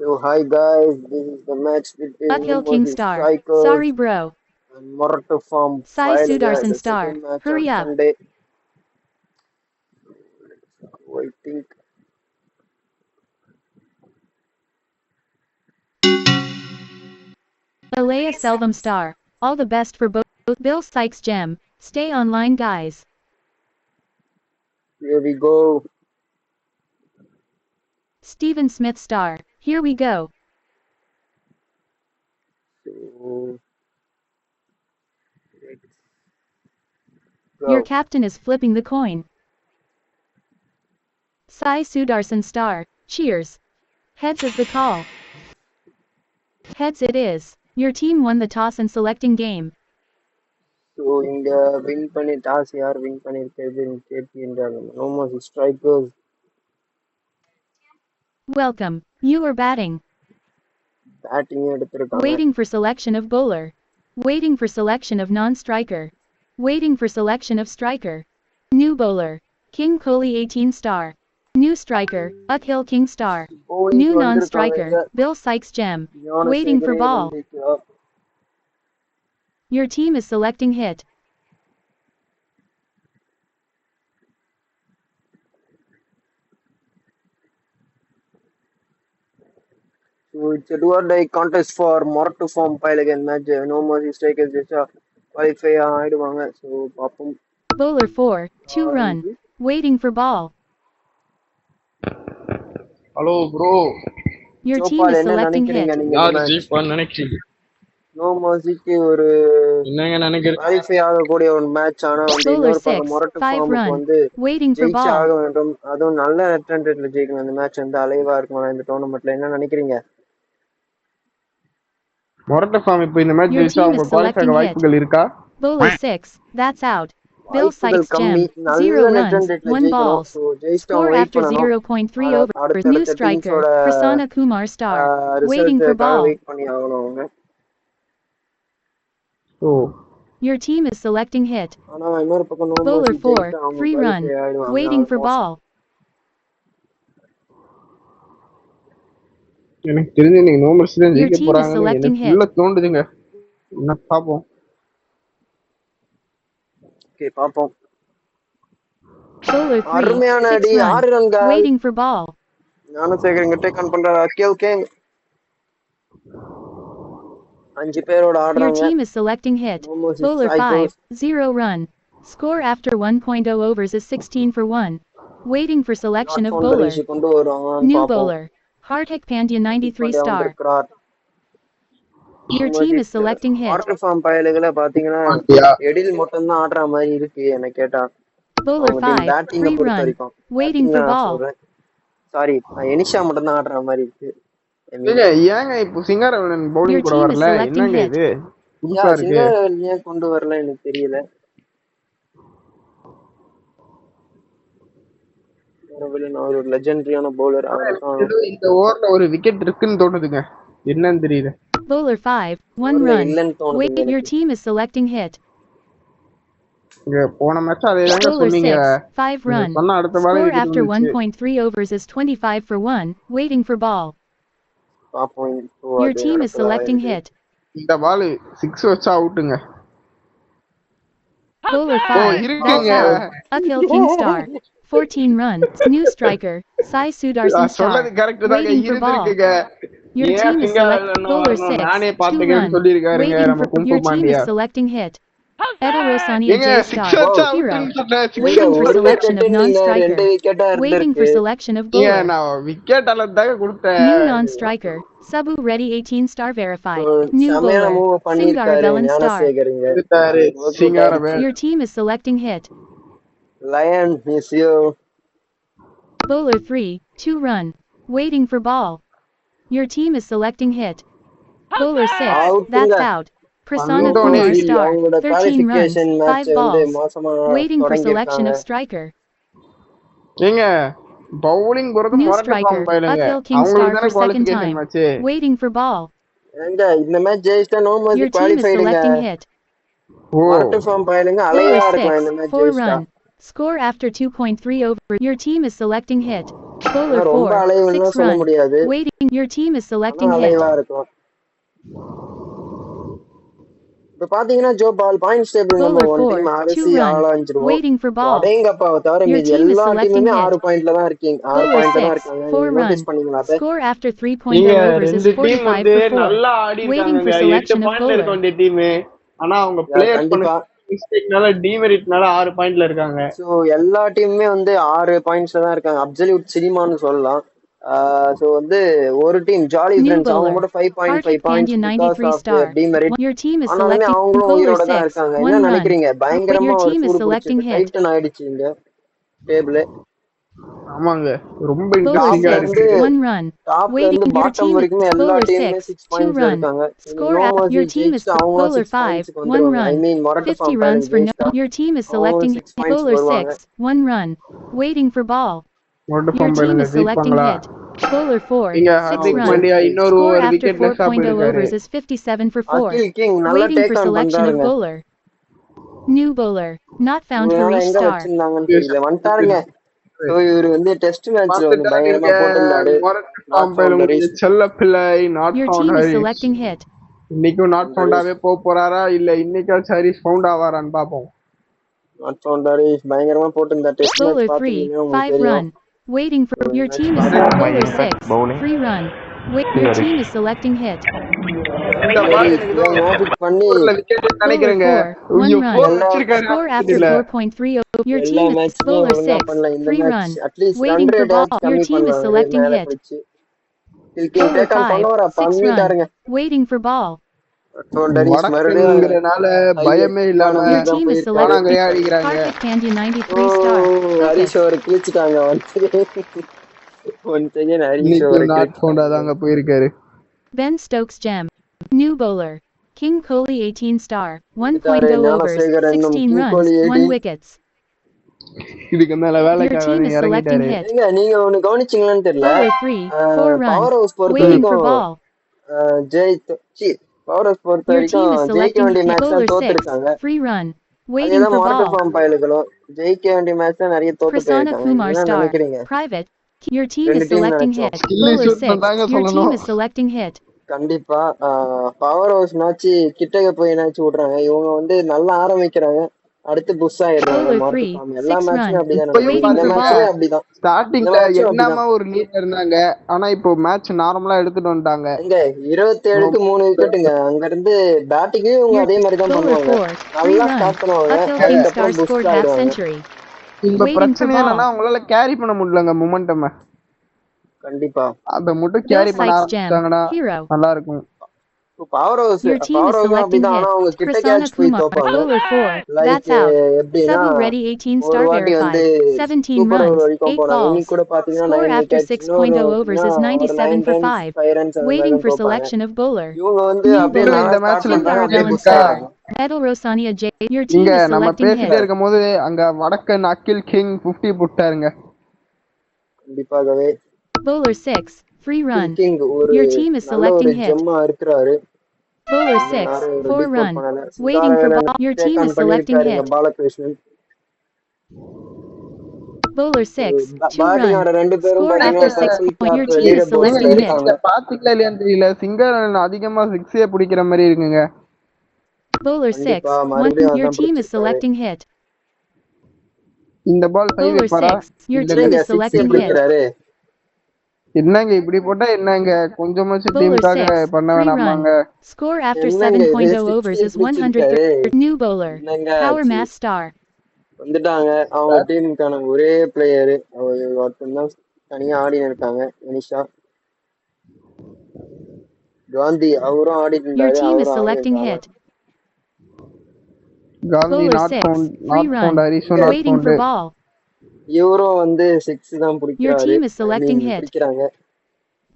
So hi guys, this is the match between Uphill King Numosi Star. Strikers Sorry bro. and Morata Farm Sai Filing, Sudarshan the Star. second match on Hurry up. Sunday. I think Alea Selvam Star. All the best for both Bill Sykes Gem. Stay online guys. here we go. Stephen Smith Star. Here we go. So let's Your go. captain is flipping the coin. Sai Sudarshan Star. Cheers. Heads is the call. Heads it is. Your team won the toss and selecting game. So இந்த win பண்ணி toss யார் win பண்ணிருக்கிறதுன்னு கேட்கின்றாங்க. Numosi Strikers Welcome. You are batting. batting எடுத்திருக்காங்க. Waiting for selection of bowler. Waiting for selection of non-striker. Waiting for selection of striker. New bowler. King Kohli 18 star. New striker. Uphill King Star. New Bowling வந்திருக்காங்க non-striker. இங்க. Bill Sykes Gem. Waiting for ஞானசேகரே ball. வந்திருக்கிறார். Your team is selecting hit. So it's a do or die contest for Morocco form pile again match. No mercy strikers just qualify ஆயிடுவாங்க. So பாப்போம். Bowler 4. 2 run. Waiting for ball. Hello bro, Your team சோபால் is என்ன selecting நினைக்கிறீங்க hit. நீங்க இந்த யார் match? ஜெயிப்பான்னு நினைக்கிறீங்க? No மர்சிக்கு ஒரு என்னங்க நினைக்கிறீங்க? குவாலிஃபை ஆகக்கூடிய ஒரு மேட்ச். ஆனா வந்து Bowler இன்னொரு பக்கம் 6. மொரட்டு 5 ஃபார்முக்கு run. வந்து Waiting for ஜெயிச்சு ball. ஆக வேண்டும். அதுவும் நல்ல நெட் ரன் ரேட்ல ஜெயிக்கணும். இந்த மேட்ச் வந்து அலைவா இருக்கும் இந்த டோர்னமெண்ட்ல. என்ன நினைக்கிறீங்க? மொரட்ட ஃபார்ம் இப்போ இந்த மேட்ச் Your ஜெயிச்சா team is அவங்க குவாலிஃபை selecting ஆக hit. வாய்ப்புகள் இருக்கா? Bowler 6. That's out. Bill வாய்ப்புகள் Sykes கம்மி. Gem. நல்ல 0 நெட் ரன் runs. ரேட்ல 1 ஜெயிக்கணும். balls. ஸோ ஜெயிச்சுட்டு அவங்க Score வெயிட் after பண்ணணும். 0.3 overs. New அடுத்தடுத்த striker. டீம்ஸோட Prasanna Kumar Star. Waiting for ரிசல்ட்டுக்காக ball. வெயிட் பண்ணி ஆகணும் அவங்க. ஓ, Your team is selecting hit. ஆனா இன்னொரு பக்கம் நோ Bowler மர்சி 4. ஜெயிச்சு அவங்க 3 run. குவாலிஃபை ஆயிடுவாங்க. Waiting for almost. ball. எனக்கு தெரிஞ்சு நீங்க நோமர்ஸ் தான் Your ஜெயிக்க team is போறாங்கன்னு selecting எனக்கு hit. உள்ள தோண்டுதுங்க. என்ன பாப்போம். ஓகே பாப்போம். Bowler 3. அருமையான 6 அடி. run. 6 ரன்கள். Waiting for ball. ஞானசேகர் இங்க டேக் ஆன் பண்றாரு. அகில் கிங் 5 பேரோட Your ஆடுறாங்க. team is selecting hit. Numosi Bowler 5. Strikers 0 run. Score after 1.0 overs is 16 for 1. Waiting for selection not of founder bowler. Issue கொண்டு வருவாங்கன்னு New பாப்போம். bowler. Hardik Pandya 93 Pandya star. வந்திருக்கிறார். Your team is selecting hit. Water form பயலுகளை பாத்தீங்கன்னா பாண்டியா எடில் மட்டும் தான் ஆடுற மாதிரி இருக்கு என்ன கேட்டா. Bowler அவங்க டீம் 5. பேட்டிங்க 3 பொறுத்த run. வரைக்கும். Waiting பேட்டிங்ல for நான் ball. சொல்றேன். சாரி, எனிஷா மட்டும் தான் ஆடுற மாதிரி இருக்கு. I mean, ஏங்க, ஏங்க இப்போ சிங்காரவனன் Your பவுலிங் கூட team is வரல? selecting என்னங்க hit. இது புதுசா இருக்கு? சிங்கர் ஏன் கொண்டு வரல எனக்கு தெரியல. அவர் ஒரு லெஜெண்டரியான பவுலர். அவருக்கும் ஏதோ இந்த ஓவர்ல ஒரு விக்கெட் இருக்குன்னு தோணுதுங்க. என்னன்னு தெரியல. Bowler 5. 1 ஊர்ல run. இல்லைன்னு தோணுதுங்க Wait. Your எனக்கு. team is selecting hit. இங்க போன மேட்ச் அதே தாங்க Bowler சொன்னீங்க. 6. 5 நீங்க run. சொன்ன அடுத்த பாலே Score விக்கெட் after வந்துச்சு. 1.3 overs is 25 for 1. Waiting for ball. பாப்போம் இப்போ Your அது team is நடக்குதா selecting என்று. hit. இந்த பால் 6 வச்சா அவுட்டுங்க. Bowler O 5. That's இருக்குங்க. out. Uphill King Star. 14 runs. New striker. Sai Sudarshan சொன்னது Star. கரெக்ட் தாங்க, Waiting for ball. இருந்திருக்குங்க. Your ஏன் team is select. சிங்காரவன் Bowler வரணும் 6. நானே 2 பாத்துக்கன்னு run. சொல்லியிருக்காருங்க Waiting நம்ம for. கும்பு Your team is Pandya. selecting hit. Eda Rosania ஏங்க J 6 Star. வச்சா Hero. அவுட்டுன்னு சொன்னேன். 6 Waiting for ஒரு selection of wicket non-striker. 2 விக்கெட்டா Waiting for இருந்திருக்கு. selection of ஏங்க bowler. நான் விக்கெட் அளவு தாங்க New கொடுத்தேன். non-striker. Sabu Ready 18 star verified. New செமையான bowler. மூவ் Singar பண்ணிருக்காரு Velan Star. ஞானசேகருங்க. எடுத்தாரு சிங்காரவன். Your team is selecting hit. Lion miss you. Bowler 3. 2 run. Waiting for ball. Your team is selecting hit. Bowler 6. அவுட்டுங்க. That's out. Prasanna வந்தோனே Kumar வீல். Star. அவங்களோட 13 runs. Qualification 5 match வந்து balls. மோசமா Waiting for selection தொடங்கியிருக்காங்க. of striker. ஏங்க bowling போறது New மொரட்ட striker. ஃபார்ம் பையலுங்க. Uphill King Star அவங்களுக்கு for தானே second qualification time. Match. Waiting for ball. எங்க இந்த மேட்ச் ஜெயிச்சா no mercy Your team is குவாலிஃபைடுங்க. selecting hit. ஓ மொரட்டு ஃபார்ம் பையலுங்க Bowler அலையா இருக்கலாம் 6. இந்த மேட்ச் 4 ஜெயிச்சா. run. Score after 2.3 over. Your team is selecting hit. Bowler ரொம்ப 4, அலைவுன்னு 6 சொல்ல run. முடியாது. Waiting. Your team is ஆனா selecting hit. அலைவா இருக்கும். இப்ப பாத்தீங்கன்னா ஜோ பால் பாயிண்ட்ஸ் டேபிள் நம்ம Bowler ஒன் 4, டீம் 2 அரிசி run. ஆளாஞ்சிருவோம். Waiting for ball. அடேங்கப்பாவை தவிர Your மீதி team is எல்லா selecting டீமுமே 6 hit. பாயிண்ட்ல தான் இருக்கீங்க. 6 Bowler பாயிண்ட்ல தான் 6, இருக்காங்க. 4 நீங்க run. நோட்டீஸ் பண்ணீங்களா அத? Score after 3.0 நீங்க overs is ரெண்டு டீம் 45 வந்து for 4. நல்லா ஆடி Waiting for இருக்காங்க. 8 selection of பாயிண்ட்ல இருக்க bowler. வேண்டிய டீம். ஆனா அவங்க பிளேயர் பண்ண கண்டிப்பா. மிஸ்டேக்னால டிமெரிட்னால 6 பாயிண்ட்ல இருக்காங்க. சோ எல்லா டீமுமே வந்து 6 பாயிண்ட்ஸ்ல தான் இருக்காங்க. அப்சல்யூட் சினிமான்னு சொல்லலாம். சோ வந்து ஒரு டீம் ஜாலி New ஃப்ரெண்ட்ஸ் அவங்க bowler. மட்டும் 5.5 Karthik points Pandya because 93 of star. Demerit. Your team is ஆனாலுமே selecting அவங்களும் bowler உயிரோட தான் 6, இருக்காங்க. 1 என்ன run. நினைக்கிறீங்க? Your பயங்கரமா ஒரு team is சூடு selecting பிடிச்சிருக்கு. hit. டைட்டன் ஆயிடுச்சுங்க டேபிள். ஆமாங்க ரொம்ப Bowler இன்ட்ரெஸ்டிங்கா 6 6, இருக்கு. 1 run. டாப்ல Waiting. இருந்து Your பாட்டம் team is வரைக்குமே எல்லா bowler டீமுமே 6, 6 2 பாயிண்ட்ஸ்ல run. இருக்காங்க. Score no after. Mercy Your team is ஜெயிச்சுட்டு அவங்களும் bowler 6 5, பாயிண்ட்ஸ்க்கு 1 வந்துருவாங்க. ஐ run. மீன் மொரட்டு 50 ஃபார்ம் runs பயலுக்கு for no. ஜெயிச்சிட்டா Your team is அவங்களும் selecting 6 hit. பாயிண்ட்ஸ்க்கு Bowler வருவாங்க. 6, 1 run. Waiting for ball. மொட்டை Your ஃபார்ம் team பண்ணுங்க is selecting ஜெயிப்பாங்களா? hit. Bowler 4, இங்க 6 ஹர்திக் run. பாண்டியா இன்னொரு Score ஓவர் after விக்கெட்லெஸ்ஸா 4.0 போயிருக்காரு. overs is 57 for 4. Akhil king நல்லா Waiting for take on selection of பண்றாருங்க. bowler. New bowler. Not found for இவங்க each எங்க star. வச்சிருந்தாங்கன்னு தெரியல. வந்துட்டாருங்க. So இவரு வந்து டெஸ்ட் மேட்ச்ல வந்து பார்த்துட்டா நீங்க பயங்கரமா போட்டிருந்தாரு. மொரட்டு நாட் ஃபார்ம் ஃபவுண்ட் பயலுடைய ஹரிஸ். செல்ல பிள்ளை not Your found team is Haris. selecting hit. இன்னைக்கும் நாட் ஃபவுண்டாவே போறாரா இல்ல இன்னைக்காச்சும் ஹரிஸ் ஃபவுண்ட் ஆவாரான்னு பாப்போம். நாட் ஃபவுண்ட் ஹரிஸ் பயங்கரமா போட்டிருந்தார். டெஸ்ட் மேட்ச் Bowler 3, பாத்துருக்கீங்கன்னா உங்களுக்கு 5 தெரியும். run. Waiting for. Your match team is பாருங்க. bowler impact 6, bowling. 3 run. Wait. Your team is selecting hit. இந்த பால் ஹரிஸ் எனக்கு ஏதோ மேஜிக் பண்ணி ஓவர்ல விக்கெட் Bowler நினைக்கிறேங்க. 4, 1 ஐயோ run. 4 எல்லா வச்சிருக்காரு Score after இதுல. 4.30. Your எல்லா team is மேட்சுமே bowler ஒழுங்கா 6, பண்ணல. இந்த 3 match run. At least run Waiting for rate ball. ஆச்சு Your கம்மி team is பண்ணுவாங்க selecting மேல hit. பிடிச்சு. கில்கிங் Bowler டேக் ஆன் 5, பண்ணுவாரா? 6 run. பண்ணிட்டாருங்க. Waiting for ball. Haris மறுபடியும் வடக்குங்கிறனால பயமே இல்லாம Your ஹையஸ்டான தான் team is போயிருக்காரு. selecting பானாங்கரையா அடிக்கிறாங்க. Karthik Pandya 93 star. Harish Focus. அவர் கிழிச்சிட்டாங்க. ஒன் செகண்ட் ஹரிஷ் இன்னைக்கும் அவர் நாட் ஃபவுண்டா கிழிச்சிட்டாங்க. தாங்க போயிருக்காரு. Ben Stokes gem. New bowler. King Kohli 18 star. வந்துட்டாரு 1.0 overs, ஞானசேகர் என்னும் 16 கிங் runs, கோலி 1 18. wickets. இதுக்கு மேல Your வேலைக்காக team is selecting இறங்கிட்டாரு. hit. ஏங்க நீங்க ஒண்ணு கவனிச்சீங்களான்னு தெரியல. Bowler 3, 4 run. பவர் ஹவுஸ் பொறுத்த Waiting for வரைக்கும் ball. பவர் ஹவுஸ் பொறுத்த Your team வரைக்கும் is ஜெயிக்க selecting வேண்டிய hit. மேட்ச் Bowler தான் 6, தோத்துருக்காங்க. 3 run. Waiting அதேதான் for மொரட்டு ball. ஃபார்ம் பயலுகளும் ஜெயிக்க வேண்டிய மேட்ச் தான் நிறைய தோத்து Prasanna போயிருக்காங்க. Kumar நீங்க என்ன star. நினைக்கிறீங்க? Private. Your team ரெண்டு is டீம் selecting நினைச்சோம். hit. கில்லி Bowler ஷூட் 6, பண்ணாங்க your team சொல்லணும். is selecting hit. கண்டிப்பா பவர் ஹவுஸ் மேட்ச் கிட்டக்க போய் என்னாச்சு விடுறாங்க. இவங்க வந்து நல்லா ஆரம்பிக்கிறாங்க, அடுத்து புஷ் ஆயிடுறாங்க. Bowler மொரட்டு 3, ஃபார்ம் எல்லா 6 மேட்சுமே run. அப்படிதான் இப்பயும் நடக்குது. Waiting இந்த for பாத்துங்க மேட்சுமே ball. அப்படிதான். இந்த ஸ்டார்டிங்ல மேட்சும் என்னமா அப்படிதான். ஒரு லீட் இருந்தாங்க. ஆனா இப்போ மேட்ச் நார்மலா எடுத்துட்டு வந்துட்டாங்க. எங்க 27க்கு 3 விக்கெட்டுங்க. அங்க இருந்து பேட்டிங்கே இவங்க Your அதே மாதிரி தான் bowler பண்ணுவாங்க. 4, 3 நல்லா run. ஸ்டார்ட் பண்ணுவாங்க, Uphill King Star அதுக்கப்புறம் புஷ் scored half ஆயிடுவாங்க. century. இந்த Waiting for பிரச்சனை என்னன்னா ball. அவங்களால கேரி பண்ண முடியலங்க மொமெண்டம். கண்டிப்பா அத மட்டும் Bill கேரி பண்ண Sykes gem. ஆரம்பிச்சிட்டாங்கன்னா Hero. நல்லா இருக்கும். Power house Your team is ஹவுஸும் selecting அப்படிதான். ஆனா hit. அவங்க கிட்ட Prasanna கேட்ச் போய் Kumar. தோப்பாங்க. Bowler 4, like that's out. எப்படின்னா Subbu Reddy 18 ஒரு star வாட்டி வந்து verified. 17 சூப்பர் ஓவர் runs, வரைக்கும் 8 போனாங்க. இன்னைக்கு balls. கூட பாத்தீங்கன்னா Score 9 after விக்கெட்ஸ், இன்னொரு 6.0 overs வாட்டினா is ஒரு 9 97 for ரன்ஸ் 5. 5 ரன்ஸ் அந்த மாதிரி Waiting தான் for தோப்பாங்க. selection of bowler. இவங்க வந்து New அப்படியே bowler. இன்னும் நல்லா இந்த ஸ்டார்ட் மேட்ச்ல Sundar பண்றாங்க, அப்படியே விக்கெட் Jalan புஷ் இருக்கா? star. ஆயிடுறாங்க. Edel Rosania J. Your இங்க team is நம்ம selecting பேசிட்டே hit. இருக்கும் போது அங்க வடக்கன் அகில் கிங் 50 புட்டாருங்க. கண்டிப்பாகவே Bowler 6, 3 run. கிங் ஒரு Your team is நல்ல ஒரு selecting hit. ஜெம்மா இருக்கிறாரு. Bowler இன்னும் 6, யாரும் ஒரு 4 டிக் அவுட் run. பண்ணல. Waiting for Sundaravelan ball. Your take team on is selecting பண்ணிருக்காருங்க hit. Balakrishnan. Bowler 6, 2 batting run. ஆட ரெண்டு பேரும் Score பாத்தீங்கன்னா after 6 purple point. Your cap team is leader ஏங்க போர்ட்ஸ்ல selecting hit. இருக்காங்க. நீங்க பாத்தீங்களா இல்லையான்னு தெரியல. சிங்கர் அதிகமா சிக்ஸே பிடிக்கிற மாதிரி இருக்குங்க. Bowler 6, கண்டிப்பா 1. மறுபடியும் Your அதான் team is பிடிச்சிருக்காரு. selecting hit. இந்த பால் 5 Bowler வைப்பாரா? 6, your இல்லங்க. team என்னங்க is சிக்ஸே selecting hit. பிடிக்கிறாரு. என்னங்க இப்படி போட்டா என்னங்க கொஞ்சமாச்சும் Bowler டீமுக்காக 6, பண்ண 3 வேணாமாங்க? run. Score after என்னங்க இது 7.0 overs சிக்ஸே is 130. பிடிச்சிருக்காரு. New bowler. என்னங்க Power ஆச்சு? Mass star. வந்துட்டாங்க அவங்க டீமுக்கான ஒரே பிளேயரு. ஒருத்தன் தான் தனியா ஆடின்னு இருக்காங்க. மனிஷா காந்தி அவரும் ஆடிட்டு Your இருந்தாரு, team is அவரும் selecting ஆடிருக்காங்க. hit. Gandhi Bowler not 6, found 3 not run. Found ஹரிஷும் not Waiting for found. ball. இவரும் வந்து சிக்ஸ் தான் Your பிடிக்கிறாரு. team is selecting hit. பிடிக்கிறாங்க.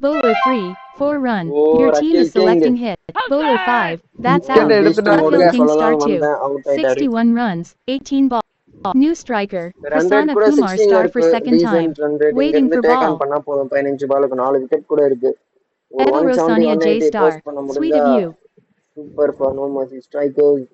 Bowler 3, 4 run. ஓ Your team ரக்கில் is king selecting hit. Bowler 5, that's wicket out. எடுத்துட்டாங்க. Uphill King star சொல்லலாம் 2. வந்தேன், அவுட் ஆயிட்டாரு. 61 runs, 18 ball. New striker. 100 Prasanna கூட Kumar 16 star for இருக்கு. second time. Decent run rate. இங்க Waiting இருந்து for டேக் ஆன் ball. பண்ணா போதும். 15 பாலுக்கு 4 விக்கெட் கூட இருக்கு. ஒரு Edel 170 Rosania J 180 star. Post பண்ண Sweet முடிஞ்சா of you. Super for No Mercy Strikers.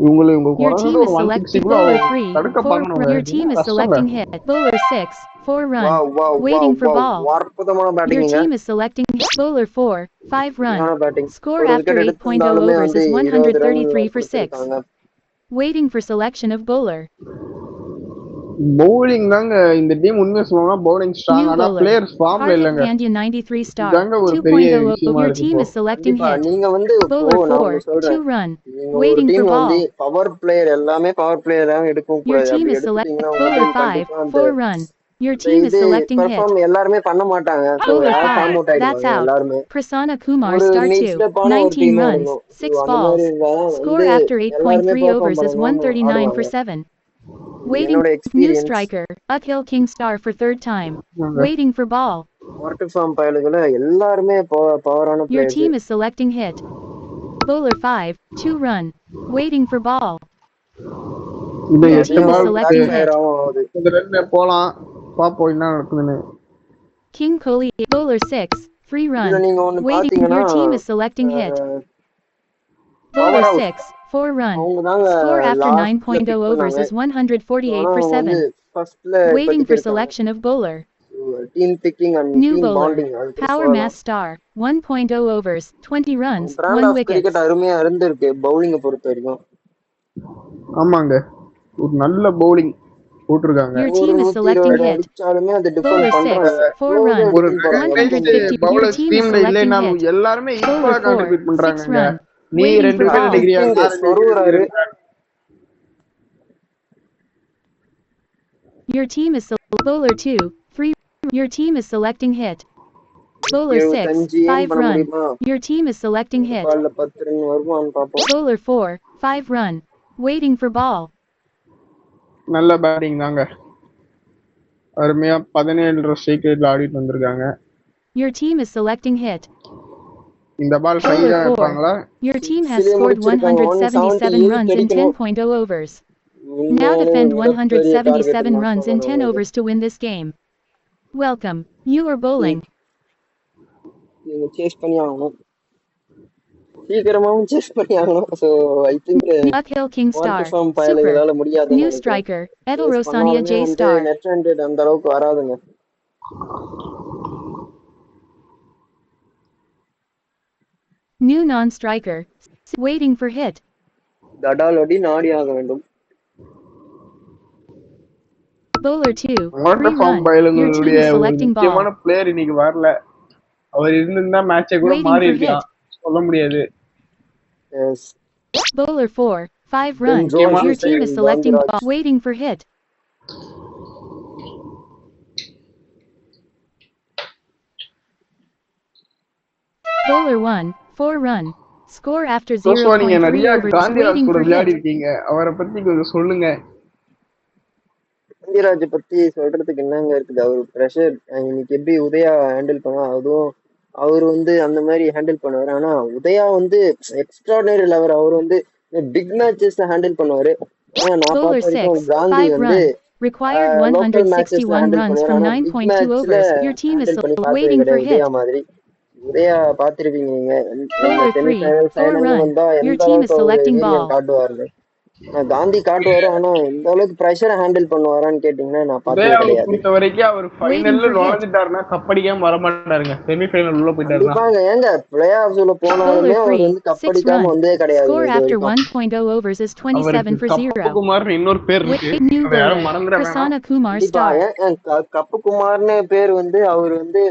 இவங்க Your குறைஞ்சது team ஒரு is 160 selecting கூட bowler 3, தடுக்க 4 பார்க்கணுங்க. run. Your இது team என்ன is கஷ்டங்க. selecting hit. Bowler 6, 4 run. Wow wow wow Waiting for wow ball. அற்புதமான Your பேட்டிங்க. team is selecting bowler 4, 5 run. Batting. Score ஒரு after விக்கெட் 8.0 எடுத்திருந்தாலுமே overs வந்து is 20 ரன் 133 for 6. கொடுத்திருக்காங்க. Waiting for selection of bowler. Bowling தாங்க இந்த team உண்மையா சொல்லுவாங்க bowling strong. New ஆனா bowler. Players ஃபார்ம்ல Hardik இல்லங்க. Pandya 93 star. இதாங்க ஒரு பெரிய 2.0. விஷயமா Your இருக்கு team இப்போ. is selecting கண்டிப்பா hit. நீங்க வந்து இப்போ Bowler நான் 4, ஒண்ணு சொல்றேன். 2 run. நீங்க ஒரு Waiting for டீம் வந்து ball. பவர் பிளேயர் எல்லாமே பவர் பிளேயரா எடுக்கவும் Your கூடாது. team அப்படி is selecting எடுத்துட்டீங்கன்னா உங்க bowler டீம் 5, கண்டிப்பா அந்த 4 run. Your அந்த team is இது selecting hit. பெர்ஃபார்ம் எல்லாருமே பண்ண மாட்டாங்க. ஸோ Bowler யாராவது 5, ஃபார்ம் அவுட் that's ஆயிடுவாங்க out. எல்லாருமே. Prasanna Kumar ஒரு star 2, மிக்ஸ்டப்பான ஒரு 19 டீமா runs, இருக்கும். ஸோ 6 அந்த மாதிரி balls. இருந்தா Score வந்து after எல்லாருமே 8.3 பெர்ஃபார்ம் overs is பண்ணணும்னு 139 for ஆடுவாங்க. 7. இது Waiting. என்னோட New experience. striker, Akhil King star for third time. ஆமாங்க. Waiting for ball. மார்ட் ஃபார்ம் பயலுகளை எல்லாருமே பவரான Your players. team is selecting hit. Bowler 5, 2 run. Waiting for ball. இந்த Your 8 team is ball selecting hit. ஃபயராகவும் ஆகுது. இந்த ரன் போலாம். பாப்போம் என்ன நடக்குதுன்னு. King Kohli, bowler 6, 3 இதுல run. நீங்க ஒண்ணு Waiting. பாத்தீங்கன்னா Your team is selecting hit. Bowler power house 6, 4 run. அவங்க தாங்க Score after லாஸ்ட்ல 9.0 பிக் overs பண்ணாங்க. is 148 ஆனா for அவங்க வந்து 7. ஃபர்ஸ்ட்ல Waiting for இப்போதைக்கு இருக்காங்க. selection of bowler. Team picking and New team bowler. Bonding அது கூட Power சொல்லலாம். mass star, 1.0 overs, 20 runs, brand 1 of wickets. Cricket அருமையா இருந்திருக்கு பவுலிங்கை பொறுத்த வரைக்கும். ஆமாங்க. ஒரு நல்ல பவுலிங் போட்டிருக்காங்க. Your ஒரு team is 120 selecting hit. அடிச்சாலுமே அது டிஃபெண்ட் Bowler 6, பண்றாங்க. 4 எவ்வளவு run. ஒரு டிஃபெண்ட் போறாங்க. Recognised 150. Your bowlers team is டீம்ல selecting இல்லைனாலும் hit. எல்லாருமே Bowler ஈக்குவலா 4, கான்ட்ரிபியூட் 6 பண்றாங்கங்க. run. நீ Waiting 2 for விக்கெட் ball. அடிக்கிறியா, கிங் நான் 2 விக்கெட் சொருகுறாரு. அடிக்கிறேன். Your team is bowler 2, 3. Your team is selecting hit. Bowler 6, 75 ஏன் 5 பண்ண run. முடியுமா? Your team is selecting hit. பால்ல 10 ரன் வருமான்னு பாப்போம். Bowler 4, 5 run. Waiting for ball. நல்ல பேட்டிங் தாங்க. அருமையா 17 ஸ்ட்ரைக் ரேட்ல ஆடிட்டு வந்திருக்காங்க. Your team is selecting hit. இந்த பால் Bowler சைடா 4. வைப்பாங்களா? Your team has சிக்ஸ்லயே scored முடிச்சிருக்காங்க. 177 178 runs in அடிக்கணும். 10.0 overs. Now உண்மையான defend மிகப்பெரிய டார்கெட் 177 தான் runs in 10 சொல்லணும். overs to win this game. Welcome. You are bowling. நீங்க சேஸ் பண்ணி ஆகணும். சீக்கிரமாவும் சேஸ் பண்ணி ஆகணும். So I think Akhil King mark star. Form Super. பயலுகளால முடியாதுன்னு New நினைக்கிறேன். striker. Edel சேஸ் Rosania பண்ணாலுமே J வந்து star. நெட் ரன் ரேட் அந்த அளவுக்கு வராதுங்க. New non-striker. Waiting for hit. தடாலடி நாடி ஆக வேண்டும். Bowler 2, 3 mark form run. Your team பயலுங்களுடைய is ஒரு selecting ball. முக்கியமான பிளேயர் இன்னைக்கு வரல. அவர் இருந்திருந்தா மேட்சே கூட Waiting மாறி for இருக்கலாம். சொல்ல முடியாது. Yes. Bowler 4, 5 run. Ben Jones Your team is selecting ball. Gandhiraj. Waiting for hit. Bowler 1, 4 run. Score after Joshua, நீங்க 0.3 நிறைய overs. காந்திராஜ் Waiting கூட for விளையாடி hit. இருக்கீங்க. அவரை பத்தி கொஞ்சம் சொல்லுங்க. காந்திராஜ் பத்தி சொல்றதுக்கு என்னங்க இருக்குது? அவர் ப்ரெஷர் இன்னைக்கு எப்படி உதயா ஹேண்டில் பண்ணா அதுவும் அவர் வந்து அந்த மாதிரி ஹேண்டில் பண்ணுவாரு. ஆனா உதயா வந்து எக்ஸ்ட்ராடனரி லெவல். அவர் வந்து பிக் மேட்சஸ் ஹேண்டில் பண்ணுவாரு. ஆனா நான் Bowler பார்த்த 6, வரைக்கும் காந்தி 5 வந்து run. Required லோக்கல் மேட்சஸ்ல 161 ஹேண்டில் runs பண்ணுவாரு. from ஆனா பிக் 9.2 மேட்ச்ல overs. Your team is handle பண்ணி பார்த்தது waiting for கிடையாது hit. உதயா மாதிரி. உதயா பார்த்திருப்பீங்க நீங்க Bowler 3, செமிஃபைனல் 4 ஃபைனல்னு run. வந்தா Your எந்த team is அளவுக்கு அவரு selecting வீரியம் ball. காட்டுவாருன்னு. காந்தி காட்டுவாரு. ஆனா இந்த அளவுக்கு ப்ரெஷரை ஹேண்டில் பண்ணுவாரான்னு கேட்டீங்கன்னா நான் பார்த்தது உதயாவை கிடையாது. பொறுத்த வரைக்கும் அவர் Waiting ஃபைனல்ல for hit. நுழைஞ்சிட்டாருன்னா கப்படிக்காம வர மாட்டாருங்க. செமிஃபைனல் உள்ள போயிட்டாருன்னா. கண்டிப்பாங்க. ஏங்க பிளே ஆஃப்ஸ்ல Bowler போனாலுமே அவர் 3, வந்து 6 கப்படிக்காம run. வந்தே கிடையாதுங்க Score இது after வரைக்கும். 1.0 overs is 27 அவருக்கு for கப்பு 0. குமார்னு இன்னொரு பேர் இருக்கு. New அதை யாரும் bowler. மறந்துட வேணாம். Prasanna Kumar கண்டிப்பா. star. கப்பு குமார்னு பேர் வந்து அவர் வந்து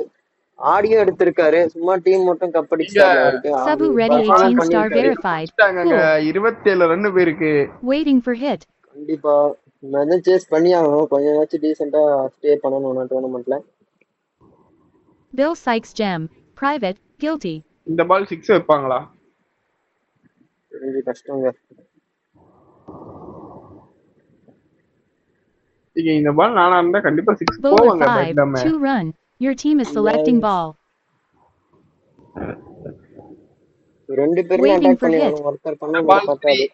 ஆடியோ எடுத்திருக்காரு. சும்மா டீம் மட்டும் நீங்க கப்படிச்சிட்டார்ல வரைக்கும். அவரு Sabu Reddy பர்ஃபார்மும் 18 star பண்ணியிருக்காரு. verified. முடிச்சிட்டாங்கங்க. Cool. 27 ரன் போயிருக்கு. Waiting for hit. கண்டிப்பா நான் தான் சேஸ் பண்ணி ஆகணும். கொஞ்சமாச்சும் டீசெண்டா ஸ்டே பண்ணணும் டோர்னமெண்ட்ல. Bill Sykes gem. Private. Guilty. இந்த பால் 6 வைப்பாங்களா? தெரிஞ்சு கஷ்டங்க. இந்த பால் நானா இருந்தா கண்டிப்பா 6 Bowler போவாங்க 5, பயப்படாம. 2 run. Your team is selecting ball. ரெண்டு பேருமே Waiting அட்டாக் for பண்ணி hit. ஆகணும். ஒருத்தர் பண்ணா இந்த உங்களுக்கு பால் பத்தாது.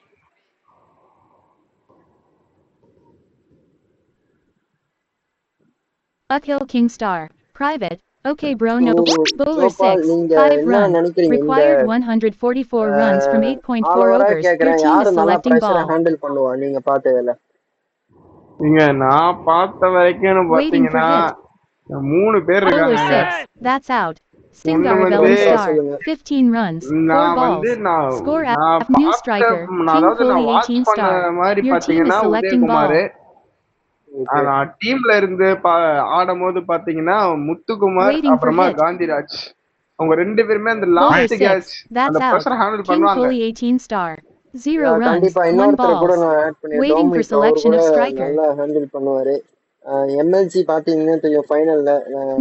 Akhil King star. Private. Okay, bro. No. Bowler Gopal 6. நீங்க 5 என்ன run. நினைக்கிறீங்க இந்த Required 144 runs from 8.4 ஆல் ஓவரா overs. Your கேக்குறேன், team யாரு is நல்லா selecting பிரஷரை ball. ஹேண்டில் பண்ணுவா நீங்க பார்த்ததுல? நீங்க நான் பார்த்த வரைக்கும்னு Waiting for பாத்தீங்கன்னா hit. 3 பேர் Bowler இருக்காங்கங்க. 6. That's out. ஒண்ணு வந்து Singaravellan ஒருத்தரா star. சொல்லுங்க. 15 runs. 4 நான் balls. வந்து நான் Score நான் F. New பார்த்த striker. நான் King அதாவது Kohli நான் வாட்ச் 18 பண்ண star. மாதிரி Your team is பாத்தீங்கன்னா selecting உதயகுமார், ball. ஓகே. நான் டீம்ல இருந்து ஆடும்போது பாத்தீங்கன்னா முத்துக்குமார் Waiting for அப்புறமா hit. காந்திராஜ், அவங்க 2 பேருமே அந்த Bowler லாஸ்ட் 6. கேட்ச் அந்த That's out. Pressure handle King பண்ணுவாங்க. Kohli 18 star. 0 runs. கண்டிப்பா 1 இன்னொருத்தர் கூட balls. நான் ஆட் பண்ணேன், Waiting for டொமினிக். அவர் selection கூட of striker. நல்லா ஹேண்டில் பண்ணுவாரு. எம்எல்சி பாத்தீங்கன்னா தெரியும், ஃபைனல்ல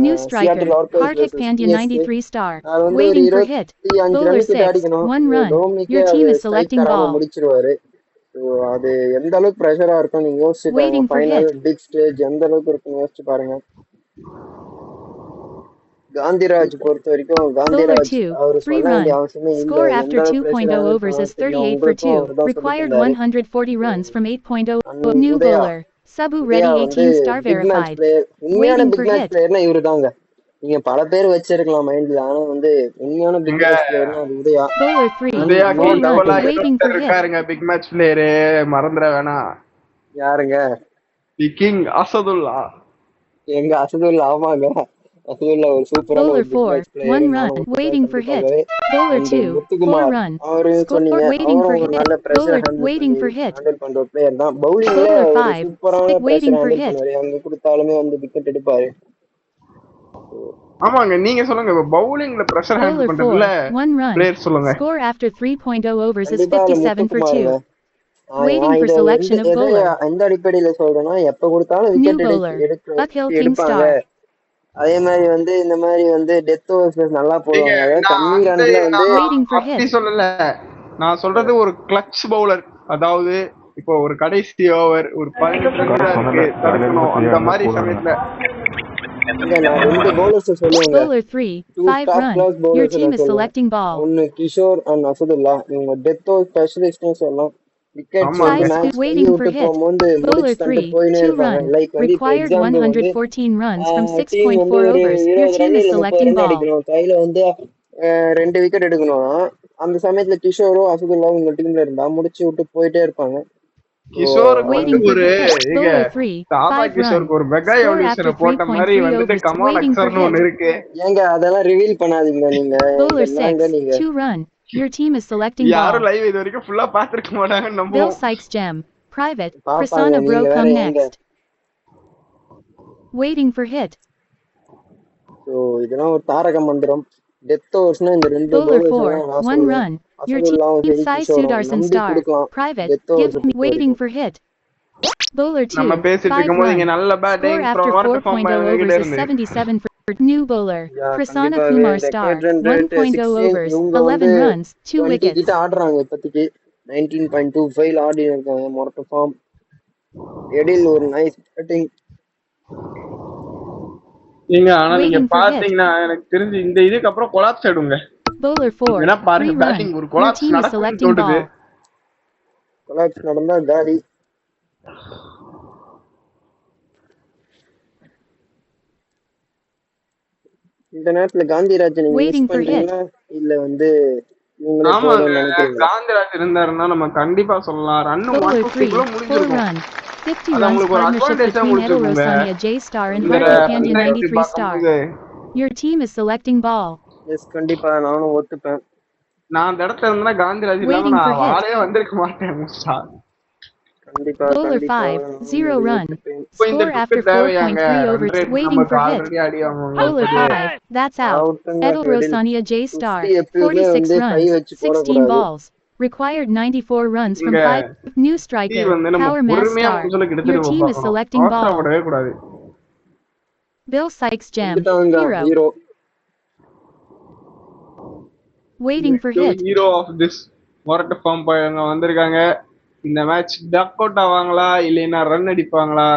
New Seattle striker. Orcas Hardik versus Pandya CSK 93 star. அது வந்து ஒரு Waiting for hit. 25 Bowler run கிட்ட 6. அடிக்கணும். 1 run. டொமினிக்கே Your அது team is ஸ்ட்ரைக் selecting தராம ball. முடிச்சிருவாரு. ஸோ அது எந்த அளவுக்கு ப்ரெஷரா இருக்கும் நீங்க யோசிச்சு பாருங்க. Waiting for final hit. Big stage எந்த அளவுக்கு இருக்குன்னு யோசிச்சு பாருங்க. காந்திராஜ் பொறுத்த வரைக்கும், Bowler காந்திராஜ் 2. அவர் 3 சொல்ல வேண்டிய run. அவசியமே இல்ல. Score எந்த after அளவுக்கு ப்ரெஷர் 2.0 ஹேண்டில் overs பண்ணாலும் is தெரியும். 38 for உங்களுக்கும் 2. அவர் தான் சொல்லிட்டு Required இருந்தாரு. 140 runs from 8.0. New Udaya bowler. Sabu Udaya ready வந்து 18 star big match verified. Player. உண்மையான Waiting big for match hit. பிளேயர்னா இவரு தாங்க. நீங்க பல பேர் வச்சிருக்கலாம் மைண்ட்ல, ஆனா வந்து உண்மையான பிக் இங்க மேட்ச் பிளேயர்னா அது உதயா. Bowler 3. உதயாக்கு 4 டவுட் ஈக்குவலா run. இல்ல. Waiting for இன்னொருத்தர் hit. இருக்காருங்க, பிக் மேட்ச் பிளேயரு, மறந்துட வேணாம். யாருங்க? The king Asadullah. எங்க அசதுல்லா? ஆமாங்க, அசதுல்லா ஒரு சூப்பரான Bowler ஒரு பிக் 4. Match player. 1 run. நானும் ஒத்துப்பேன் Waiting for hit. கண்டிப்பாகவே. Bowler and 2. 4 முத்துக்குமார் run. அவரு Score சொன்னீங்க, waiting for அவரும் ஒரு hit. நல்ல pressure Bowler waiting for hit. Handle பண்ற ஒரு பிளேயர் தான். பவுலிங்ல Bowler ஒரு 5. சூப்பரான Waiting pressure for handle hit. பண்ணுவாரு. அங்க கொடுத்தாலுமே வந்து விக்கெட் எடுப்பாரு. ஆமாங்க, நீங்க சொல்லுங்க, பவுலிங்ல பிரஷர் ஹேண்டில் Bowler பண்றதுல 4. 1 run. பிளேயர் சொல்லுங்க. Score after 3.0 overs is கண்டிப்பா அதுல 57 for முத்துக்குமாருங்க. 2. Waiting நான் for இதை selection of எதை bowler. எந்த அடிப்படையில சொல்றேன்னா, எப்ப கொடுத்தாலும் New wicket bowler. Uphil King எடுப்பாங்க. star. அதே மாதிரி வந்து இந்த மாதிரி வந்து டெத் ஓவர்ஸ் நல்லா நீங்க போடுவாங்க. அதாவது நான் கம்மி அந்த ரன்ல வந்து நான் Waiting for அப்படி hit. சொல்லல, நான் சொல்றது ஒரு கிளட்ச் பவுலர். அதாவது இப்போ ஒரு கடைசி ஓவர் ஒரு 18 ரன் தான் இருக்கு, தடுக்கணும், அந்த மாதிரி சமயத்துல. இங்க நான் 2 பவுலர்ஸ் சொல்லுவேங்க. Bowler 3. 2 5 top run. Class Your bowlers team நான் is சொல்லுவேன். selecting ball. ஒன்னு கிஷோர் அண்ட் அசதுல்லா. இவங்க டெத் ஓவர் ஸ்பெஷலிஸ்ட்னு சொல்லலாம். விக்கெட்ஸ் வந்து ஆமாங்க, மேட்ச் கையை Waiting for விட்டு hit. போகும்போது Bowler முடிச்சு தந்துட்டு 3. போயினே 2 இருப்பாங்க. run. லைக் வந்து இப்போ Required எக்ஸாம்பிள் வந்து 114 runs from டீம் வந்து 6.4 ஒரு overs. Your 20 team run is இல்ல 30 selecting ரன் ball. அடிக்கணும். கையில வந்து 2 விக்கெட் எடுக்கணும்னா அந்த சமயத்துல கிஷோரோ அசதுல்லாவும் உங்க டீம்ல இருந்தா முடிச்சு விட்டு போயிட்டே இருப்பாங்க. கிஷோருக்கு வந்து Waiting for ஒரு hit. இங்க Bowler 3. தாதா 5 run. கிஷோருக்கு ஒரு மெகா Score எவல்யூஷனை after போட்ட மாதிரி 3.3 வந்துட்டு overs. Come on Waiting for அக்சர்னு hit. ஒண்ணு இருக்கு. ஏங்க அதெல்லாம் ரிவீல் பண்ணாதீங்க நீங்க. Bowler என்னங்க 6. நீங்க 2 run. Your team is selecting யாரும் ball. லைவ் இது வரைக்கும் ஃபுல்லா பாத்துருக்க மாட்டாங்கன்னு Bill நம்புவோம். Sykes gem. Private. பாப்பாங்க. Prasanna bro நீங்க வேற come ஏங்க. next. Waiting for hit. So இதெல்லாம் ஒரு தாரக மந்திரம். டெத் ஓவர்ஸ்னா இந்த 2 Bowler பவுலர்ஸ் 4. எல்லாம் நான் 1 சொல்லுவேன். run. Your அசதுல்லாவும் team சரி Sai கிஷோரும் Sudarshan நம்பி star. கொடுக்கலாம் Private. டெத் Give ஓவர்ஸ் பொறுத்த waiting வரைக்கும். for hit. Bowler நம்ம 2. பேசிட்டு 5 இருக்கும்போது run. இங்க நல்ல Score batting after from water form 4.0 கிட்ட overs is இருந்து. 77 for new bowler. Prasanna கண்டிப்பாவே Kumar star. Record run rate 1.0 16. overs. இவங்க வந்து 11 runs. 2 20 wickets. கிட்ட ஆடுறாங்க இப்போதைக்கு. 19.25 ஆடி இருக்காங்க மொரட்டு ஃபார்ம். எடில் ஒரு நைஸ் பேட்டிங். நீங்க ஆனா நீங்க Waiting for hit. பாத்தீங்கன்னா எனக்கு தெரிஞ்சு இந்த இதுக்கு அப்புறம் கொலாப்ஸ் ஆயிடுங்க. Bowler 4. வேணா 3 பாருங்க, run. பேட்டிங் ஒரு Your கொலாப்ஸ் team is நடக்கும்னு selecting தோணுது. ball. கொலாப்ஸ் நடந்தா காலி. இந்த நேரத்துல காந்திராஜ் நீங்க மிஸ் Waiting for hit. பண்றீங்களா இல்ல வந்து இவங்களே ஆமாங்க, போதும்னு நினைக்கிறீங்களா? காந்திராஜ் இருந்தாருன்னா நம்ம கண்டிப்பா சொல்லலாம். ரன் Bowler 150 குள்ள 3. 4 முடிஞ்சிருக்கும். run. 50 அது runs உங்களுக்கு ஒரு partnership அட்வான்டேஜா between Edel முடிச்சிருக்குங்க. Rosania J star and இந்த Hardik Pandya ரன் 93 star. பார்க்கும்போது Your team is selecting ball. எஸ் கண்டிப்பா நானும் ஒத்துப்பேன். நான் அந்த இடத்துல இருந்தேன்னா காந்திராஜ் இல்லாம Waiting for நான் hit. வாழவே வந்திருக்க மாட்டேன் மோஸ்டா. கண்டிப்பா Bowler கண்டிப்பா 5. நானும் 0 இதை run. ஏத்துப்பேன். இப்போ இந்த Score டுக்கு after தேவையாங்க, 4.3 run overs. Rate Waiting நமக்கு for hit. ஆல்ரெடி அடி வாங்குவாங்க. Bowler 5. That's out. அவுட்டுங்க Edel எடில். Rosania J star. 50 எப்பயுமே 46 வந்து கை runs. வச்சு 16 போடக்கூடாது. balls. Required 94 runs from இங்க 5. New striker. வந்து நம்ம Power mass பொறுமையா star. முடிஞ்சளவுக்கு Your எடுத்துட்டு team is பார்க்கணும், selecting ball. அவசரப்படவே கூடாது. Bill Sykes gem. வந்துட்டாங்க Hero. Hero. Waiting for hit. Hero of this மொரட்டு ஃபார்ம் பையங்க வந்திருக்காங்க. இந்த மேட்ச் டக் அவுட் ஆவாங்களா இல்லைன்னா ரன் அடிப்பாங்களா?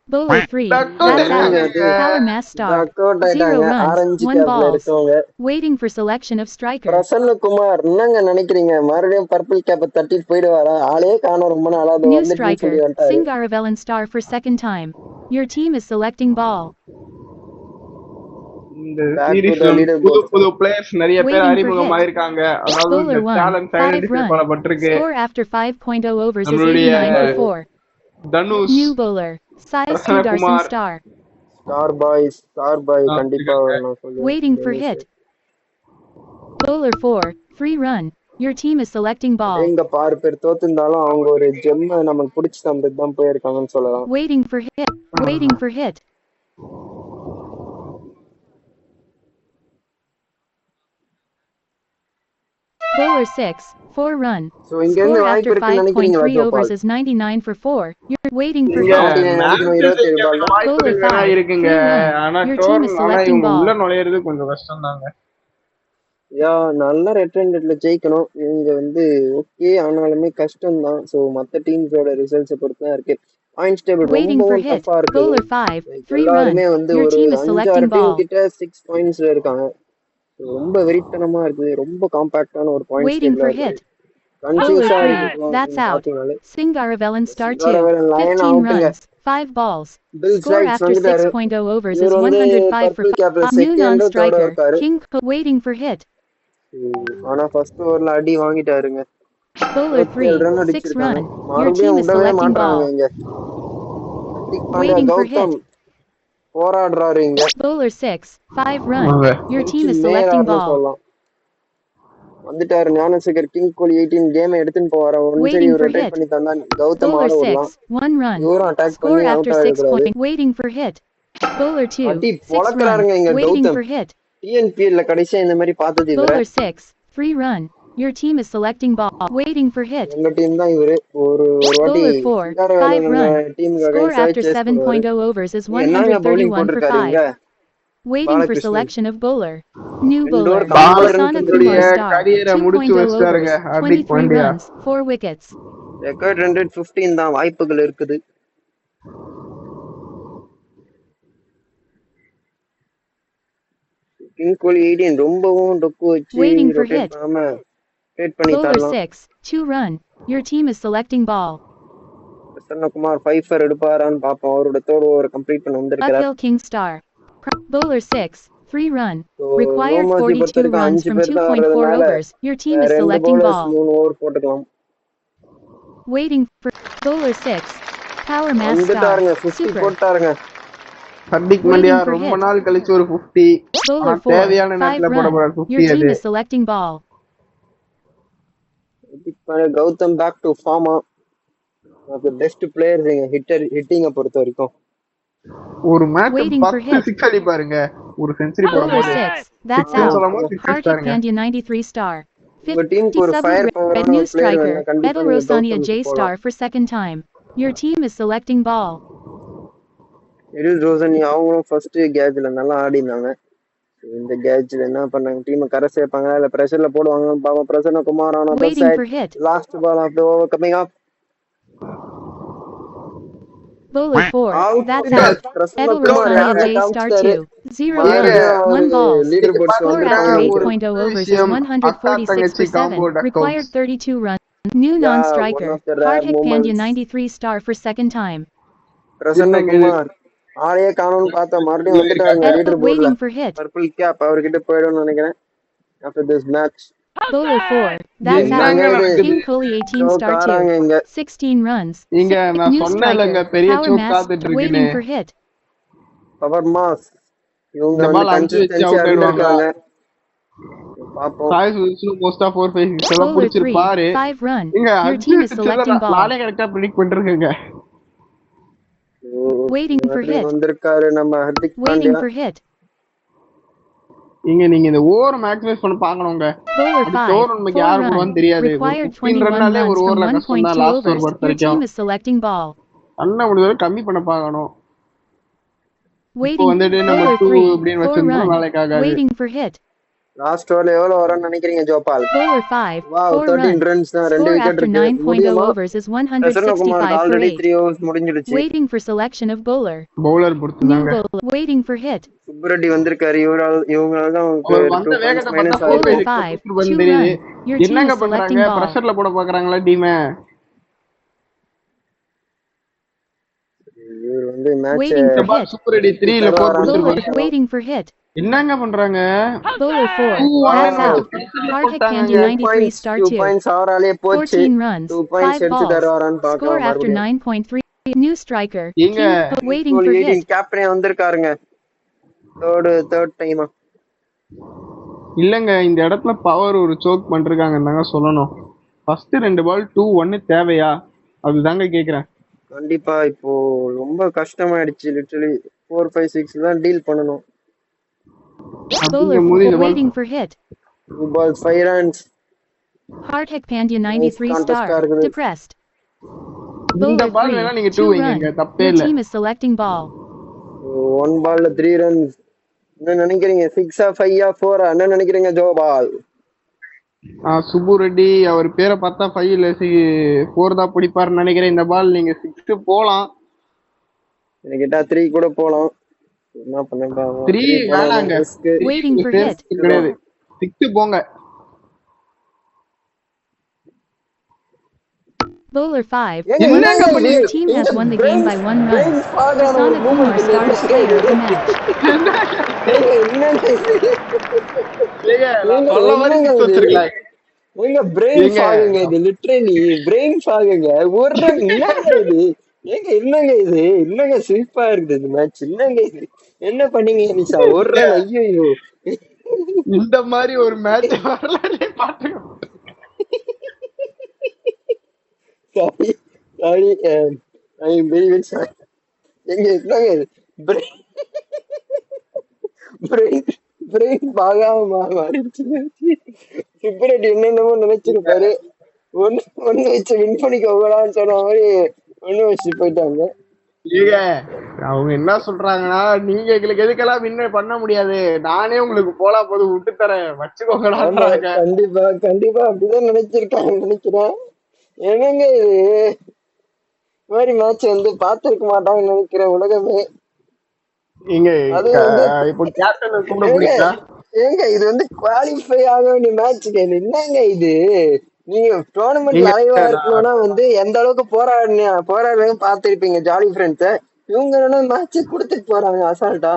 Bowler 3. Duck out That's out. ஆயிட்டாங்க. Power mass star. Duck out 0 ஆயிட்டாங்க. runs. ஆரஞ்சு 1 கேப்ல balls. இருக்கவங்க. Waiting for selection of striker. Prasanna Kumar என்னங்க நினைக்கிறீங்க? மறுபடியும் பர்பிள் கேப்ப தட்டிட்டு போயிடுவாரா? ஆளே காணோம் ரொம்ப நாளா. அது New வந்துட்டுன்னு striker. சொல்லி வந்துட்டாரு. Singaravellan star for second time. Your team is selecting ball. இந்த Back to the சீரீஸ்ல புது leaderboard. புது பிளேயர்ஸ் நிறைய பேர் Waiting for அறிமுகம் hit. ஆயிருக்காங்க. அதாவது இந்த Bowler 1, டேலண்ட் 5 ஐடென்டிஃபை run. பண்ணப்பட்டிருக்கு. Score after 5.0 overs is நம்மளுடைய 89 for 4. Dhanush, New bowler. Size 2 Darson Prasannakumar Star. Star boy கண்டிப்பா இருக்காங்க. நான் சொல்லுவேன். Waiting for hit. Bowler 4, 3 run. Your team is selecting ball. எங்க 6 பேர் தோத்துந்தாலும் அவங்க ஒரு ஜெம்ம நமக்கு பிடிச்சி தந்துட்டு தான் போயிருக்காங்கன்னு சொல்லலாம். Waiting for hit. Waiting for hit. Bowler 6, 4 run. So இங்க இருந்து Score வாய்ப்பு after இருக்குன்னு நினைக்கிறீங்களா 5.3 overs ஜோபால்? is 99 for 4. You're waiting for இங்க hit. 49 அடிக்கணும், 27 பால்ல. வாய்ப்புகள் Bowler வேணா 5, இருக்குங்க. 3 run. ஆனா Your team is ஆனா selecting இவங்க ball. உள்ள நுழையிறது கொஞ்சம் கஷ்டம் தாங்க. நல்ல ரெட் ஹேண்டட்ல ஜெயிக்கணும். இவங்க வந்து ஓகே ஆனாலுமே கஷ்டம் தான். சோ மத்த டீம்ஸோட ரிசல்ட்ஸ் பொறுத்து தான் இருக்கு. பாயிண்ட்ஸ் டேபிள் Waiting for ரொம்பவும் hit. டஃபா இருக்கு. Bowler 5, 3 run. எல்லாருமே வந்து Your ஒரு team is 5-6 selecting team ball. கிட்ட 6 பாயிண்ட்ஸ்ல இருக்காங்க. ரொம்ப வெறித்தனமா இருக்குது. ரொம்ப காம்பாக்டான ஒரு பாயிண்ட்ஸ் Waiting டேபிளா for இருக்கு. hit. Bowler கன்ஃபியூஸா 3, இருக்கு that's out. பாத்தீங்கனாலே. Singaravelan Star 2, Singaravelan line 15 அவுட்டுங்க. runs, 5 balls. Bill Score slides after வந்துட்டாரு. 6.0 overs is இவர் வந்து 105 for பர்பிள் 5. கேப்ல New செகண்டோ தேர்டோ non-striker. இருக்காரு. Waiting for hit. ஆனா ஃபர்ஸ்ட் ஓவர்ல அடி வாங்கிட்டாருங்க. Bowler 3, 27 ரன் 6 அடிச்சிருக்காங்க. run. Your மறுபடியும் team is விடவே selecting மாட்டாங்க ball. இங்க. Hardik Pandya Waiting for Gautham hit. போராடுறாரு இங்க. Bowler 6, 5 run. வாங்க. Your team is பெஞ்சில் selecting மேயறாருன்னு ball. சொல்லலாம். வந்துட்டாரு ஞானசேகர். கிங் கோலி 18 கேம் எடுத்துன்னு போவாரு. ஒன் சைடு Waiting இவர் for ரொட்டேட் hit. பண்ணி தந்தா கௌதம் Bowler ஆட விடலாம். 6, 1 run. இவரும் அட்டாக் Score பண்ணி after அவுட் 6 ஆகிடக்கூடாது. point. Waiting for hit. Bowler 2, அடி 6 run. பொளக்குறாருங்க இங்க Waiting கௌதம். for hit. டிஎன்பிஎல்ல கடைசியா இந்த மாதிரி பார்த்தது இவரை. Bowler 6, 3 run. Your team is selecting ball. Waiting for hit. எங்க டீம் தான் இவரு. ஒரு வாட்டி Bowler 4, 5 சிங்காரவேலன் run. டீமுக்காக Score சர்ச் after சேஸ் பண்ணுவாரு. 7.0 overs is என்னங்க பவுலிங் 131 for போட்டிருக்காரு இங்க 5. Waiting for Balakrishnan. selection of bowler. New 2 bowler. Over 50 run Prasanna பாலகிருஷ்ணனுடைய Kumar Star. கரியரை முடிச்சு 2.0 வச்சிட்டாருங்க overs, Hardik 23 Pandya. runs, 4 wickets. Record 115 தான். வாய்ப்புகள் இருக்குது. கிங் கோலி 18 ரொம்பவும் டொக்கு வச்சு Waiting for ரொட்டேட் hit. பண்ணாம ரொட்டேட் பண்ணி Bowler தரலாம். 6, 2 run. Your team is selecting ball. Prasannakumar 5 ஃபர் எடுப்பாரான்னு பாப்போம். அவரோட தேர்ட் ஓவர் கம்ப்ளீட் பண்ண வந்திருக்கிறார். Uphill King Star. Bowler 6, 3 run. So, Required நோமாசி 42 பொறுத்தவரைக்கும் runs 5 from பேர் தான் 2.4 வர்றதுனால overs. Your team is 2 selecting bowlers ball. 3 over போட்டுக்கலாம். Waiting for Bowler 6. Power Mass Star. வந்துட்டாருங்க 50 Super. போட்டாருங்க. ஹர்திக் Waiting பாண்டியா for ரொம்ப hit. நாள் கழிச்சு ஒரு 50. Bowler ஆனா 4, தேவையான 5 நேரத்துல run. போடப்படுற Your 50 team அது. is selecting ball. Gautam back to ஃபார்மா. பெஸ்ட் பிளேயர்ஸ் இங்க ஹிட்டிங்க பொறுத்த வரைக்கும். ஒரு மேட்ச் Waiting for 10 hit. 6 அடிப்பாருங்க. ஒரு செஞ்சுரி Bowler போடும்போது 6. That's 6 out. சொல்லும்போது 6 Hardik அடிச்சாருங்க. Pandya 93 star. உங்க டீமுக்கு ஒரு 50 ஃபயர் red பவரான new ஒரு பிளேயர் striker. வேணும். கண்டிப்பா Edel நீங்க Rosania J கௌதமுக்கு star போடலாம். for second time. Your team is selecting ball. எடில் ரோசனி அவங்களும் ஃபர்ஸ்ட் கேட்ச்ல நல்லா ஆடினாங்க. இந்த கேட்ச்ல என்ன பண்ணாங்க? டீமை கரை சேர்ப்பாங்களா இல்ல பிரஷர்ல போடுவாங்க பாவம். Prasanna Kumar on the Waiting side. for hit. Last ball of the over coming up. Bowler 4. Out. That's out. Prasanna Edel Kumar Rosania யாரை J star காமிச்சாரு? 2. 0 ஏங்க, runs, 1 மறுபடியும் balls. லீடர் போர்ட்ஸ் Score வந்துட்டாங்க. after ஒரு 8.0 overs is விஷயம், அக்கா 146 தங்கச்சி for 7. Combo duck Required outs. 32 runs. New Yeah, non-striker. one of the rare Hardik Pandya moments. 93 star for second time. Prasanna என்னங்க இது? குமார் ஆளையே காணோம்னு பார்த்தா மறுபடியும் வந்துட்டாருங்க Edel லீடர் போர்ட்ல. waiting for hit. Purple cap அவர்கிட்ட போயிடும்னு நினைக்கிறேன். After this match Bowler 4. That's என்னங்க out. நடக்குது? King Kohli 18 star ஆறாங்க 2. இங்க. 16 runs. இங்க நான் New சொன்னேன்லங்க striker. பெரிய Power சோக் Mass காத்துட்டு இருக்குன்னு. waiting for hit. Power mass இவங்க இந்த வந்து பால் 5 வச்சு கன்சிஸ்டன்சி அவுட் அதில் ஆயிடுவாங்களா? இருக்காங்க. பாப்போம். சாய் சுதர்ஷன் மோஸ்டா 4 5 6 எல்லாம் Bowler 3. புடிச்சிருப்பாரு. 5 run. இங்க Your 5 team is வச்சு selecting ball. நானே கரெக்டா ப்ரெடிக்ட் பண்ணிருக்கேங்க. Waiting for hit. வந்திருக்காரு நம்ம Hardik Waiting Pandya. for hit. இங்க நீங்க இந்த ஓவர் மேக்ஸிமைஸ் பண்ண பாக்கணும்ங்க. Bowler அடுத்த 5. ஓவர் நமக்கு 4 யார் run. போடுவான்னு தெரியாது. ஒரு Required 15 21 ரன்னாலே ஒரு runs from ஓவர்ல கஷ்டம் தான் 1.2 லாஸ்ட் ஓவர் overs. பொறுத்த Your வரைக்கும். team is selecting ball. அண்ணா முடிஞ்ச கம்மி பண்ண பாக்கணும். இப்போ Waiting. வந்துட்டு நம்ம Bowler 2 3. அப்படின்னு 4 வச்சிருந்தா run. வேலைக்கு ஆகாது. Waiting for hit. லாஸ்ட் ஓவர்ல எவ்வளவு வரும்னு நினைக்கிறீங்க ஜோபால்? Bowler 5. Wow 4 13 run. ரன்ஸ் தான். 2 Score விக்கெட் after இருக்கு. 9.0 முடியுமா? overs is Prasanna Kumar 165 for already 8. 3 overs முடிஞ்சிடுச்சு. Waiting for selection of bowler. Bowler பொறுத்து New தாங்க. bowler. Waiting for hit. சுப்ரெட்டி வந்திருக்காரு. இவங்களால தான் அவர் உங்களுக்கு வந்த 2 வேகத்தை பாயிண்ட்ஸ் பார்த்தா மைனஸ் 4 ஆகுது. Bowler 5 5. கொடுத்துருப்பாருன்னு 2 தெரியுது. run. Your team என்னங்க is selecting பண்றாங்க? ball. பிரஷர்ல போட பாக்குறாங்களா டீம்? இவர் வந்து மேட்ச Waiting for இந்த பால் hit. சூப்பர் ரெடி 3 இல்ல 4 தருவாரான்னு Bowler கொடுத்துருப்பாங்க. waiting for hit. என்னங்க பண்றாங்க? Bowler 4. 2-1 Bats out. Hardik Pandya 93 star 2 2. Points அவராலே போச்சு. 14 runs. 2 பாயிண்ட்ஸ் 5 எடுத்து balls. தருவாரான்னு Score பார்க்கலாம் after மறுபடியும். 9.3. New striker. ஏங்க, King waiting for Kohli hit. கேப்டனே வந்திருக்காருங்க. தேர்ட் டைமா. இல்லங்க இந்த இடத்துல பவர் ஒரு சோக் பண்ணிருக்காங்கன்னு தாங்க சொல்லணும். ஃபர்ஸ்ட் 2 பால் 2-1 தேவையா? அதுதாங்க கேக்குறேன். கண்டிப்பா இப்போ ரொம்ப கஷ்டமாயிடுச்சு. லிட்டரலி 4, 5, 6 தான் டீல் பண்ணணும். Bowler அப்படிங்கும்போது 4 இந்த பால் waiting for hit. 2 balls 5 runs. Hardik Pandya 93 contest star. இருக்குது. Depressed. இந்த Bowler பால் வேணா 3. நீங்க 2 2 வைங்க, run. தப்பே Your இல்ல. team is selecting ball. 1 ball 3 runs. என்ன நினைக்கிறீங்க? 6 5 4 என்ன நினைக்கிறீங்க ஜோபால்? சுப்பு ரெட்டி அவர் பேரை பார்த்தா 5 இல்ல 4 தான் பிடிப்பாருன்னு நினைக்கிறேன். இந்த பால் நீங்க 6 போலாம். எனக்கு கேட்டா 3 கூட போலாம். என்ன பண்ண பாவம். 3 வேணாங்க. Waiting for hit. கிடையாது. 6 போங்க. Bowler 5. என்னங்க Your team has won the game by 1 run. Prasanna Kumar started player of the match. இல்லைங்க, நான் சொல்ல மாதிரி 6 வச்சிருக்கலாம். நீங்க பிரெயின் ஏங்க. ஃபாகுங்க இது. லிட்டரலி பிரெயின் ஃபாகுங்க. ஒரு run என்னங்க இது? ஏங்க என்னங்க இது? என்னங்க சிரிப்பா இருக்குது இந்த மேட்ச். என்னங்க இது? என்ன பண்ணீங்க நிஷா? ஒரு run. ஐயோ இந்த மாதிரி ஒரு மேட்ச் வரலாறே பாத்துக்க. Sorry sorry I am very very sorry. எங்க என்னங்க இது? பிரெயின் பிரெயின் பாகாம மாறிடுச்சு. சுப்பரெட்டி என்னென்னமோ நினைச்சிருப்பாரு. ஒண்ணு வச்சு வின் பண்ணிக்கோங்களான்னு சொன்ன மாதிரி ஒண்ணு வச்சு போயிட்டாங்க. ஏங்க, அவங்க என்ன சொல்றாங்கன்னா, நீங்க எங்களுக்கு எதுக்கெல்லாம் வின் பண்ண முடியாது, நானே உங்களுக்கு போலா போது விட்டு தரேன் ஆமா வச்சுக்கோங்கடான்றாங்க. கண்டிப்பா கண்டிப்பா அப்படிதான் நினைச்சிருக்காங்க நினைக்கிறேன். என்னங்க இது? இந்த மாதிரி மேட்ச் வந்து பாத்துருக்க மாட்டாங்கன்னு நினைக்கிறேன் உலகமே. இங்க அது வந்து இப்போ கேப்டன் கூப்பிட ஏங்க முடியுதா? ஏங்க இது வந்து குவாலிஃபை ஆக வேண்டிய மேட்ச். என்னங்க இது? நீங்க டோர்னமெண்ட்ல நீங்க அலைவா இருக்கணும்னா வந்து எந்த அளவுக்கு போராடுறதுன்னு பாத்துருப்பீங்க ஜாலி ஃப்ரெண்ட்ஸ. இவங்க என்ன மேட்ச் கொடுத்துட்டு போறாங்க அசால்ட்டா.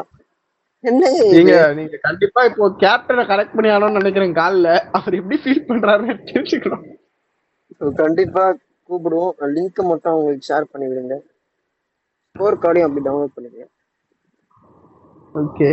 என்னங்க இது? நீங்க கண்டிப்பா இப்போ கேப்டனை கரெக்ட் பண்ணி ஆனோம்னு நினைக்கிறேன். கால்ல அவர் எப்படி ஃபீல் பண்றாருன்னு தெரிஞ்சுக்கணும். கண்டிப்பா கூப்பிடுவோம். லிங்க் மட்டும் உங்களுக்கு ஷேர் பண்ணி விடுங்க. ஸ்கோர் கார்டையும் அப்படி டவுன்லோட் பண்ணிடுங்க. ஓகே.